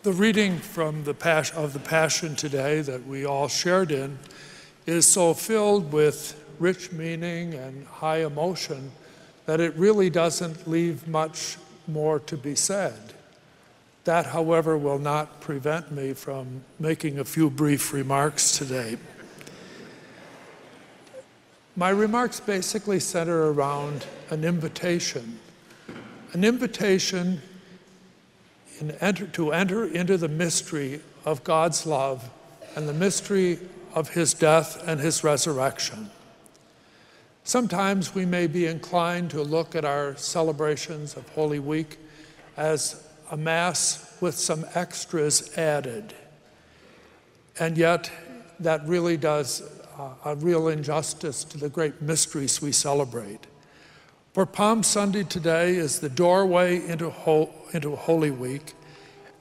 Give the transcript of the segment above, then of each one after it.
The reading from the Passion today that we all shared in is so filled with rich meaning and high emotion that it really doesn't leave much more to be said. That, however, will not prevent me from making a few brief remarks today. My remarks basically center around an invitation to enter into the mystery of God's love and the mystery of his death and his resurrection. Sometimes we may be inclined to look at our celebrations of Holy Week as a Mass with some extras added. And yet, that really does a real injustice to the great mysteries we celebrate. For Palm Sunday today is the doorway into Holy Week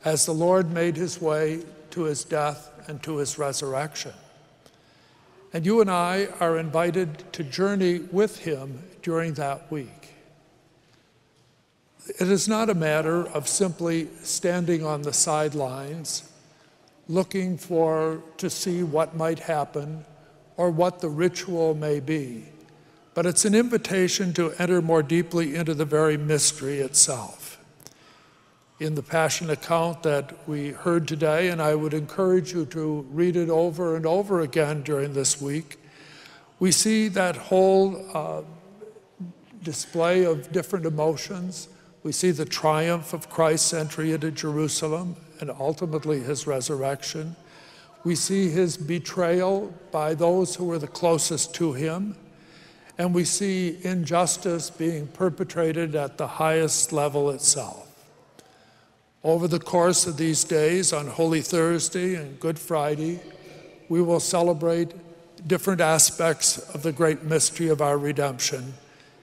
as the Lord made his way to his death and to his resurrection. And you and I are invited to journey with him during that week. It is not a matter of simply standing on the sidelines, looking to see what might happen or what the ritual may be. But it's an invitation to enter more deeply into the very mystery itself. In the Passion account that we heard today, and I would encourage you to read it over and over again during this week, we see that whole display of different emotions. We see the triumph of Christ's entry into Jerusalem and ultimately his resurrection. We see his betrayal by those who were the closest to him. And we see injustice being perpetrated at the highest level itself. Over the course of these days, on Holy Thursday and Good Friday, we will celebrate different aspects of the great mystery of our redemption.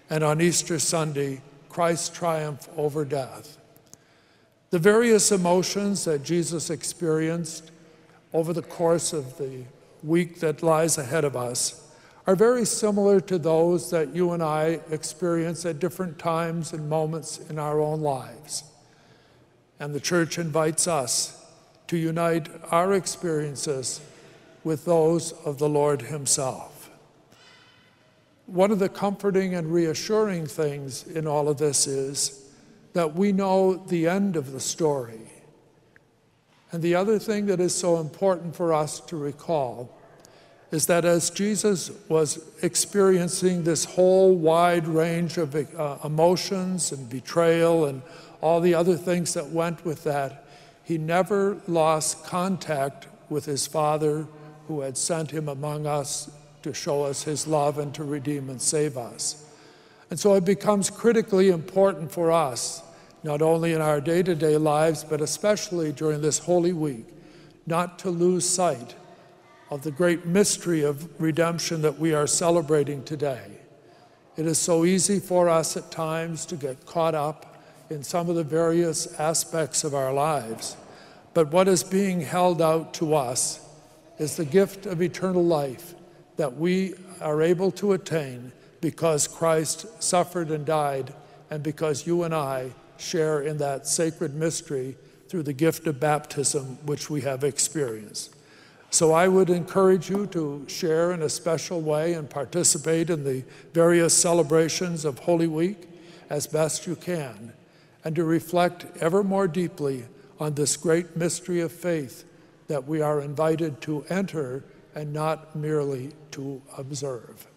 And on Easter Sunday, Christ's triumph over death. The various emotions that Jesus experienced over the course of the week that lies ahead of us are very similar to those that you and I experience at different times and moments in our own lives. And the Church invites us to unite our experiences with those of the Lord himself. One of the comforting and reassuring things in all of this is that we know the end of the story. And the other thing that is so important for us to recall is that as Jesus was experiencing this whole wide range of emotions and betrayal and all the other things that went with that, he never lost contact with his Father who had sent him among us to show us his love and to redeem and save us. And so it becomes critically important for us, not only in our day-to-day lives, but especially during this Holy Week, not to lose sight of the great mystery of redemption that we are celebrating today. It is so easy for us at times to get caught up in some of the various aspects of our lives, but what is being held out to us is the gift of eternal life that we are able to attain because Christ suffered and died, and because you and I share in that sacred mystery through the gift of baptism which we have experienced. So I would encourage you to share in a special way and participate in the various celebrations of Holy Week as best you can, and to reflect ever more deeply on this great mystery of faith that we are invited to enter and not merely to observe.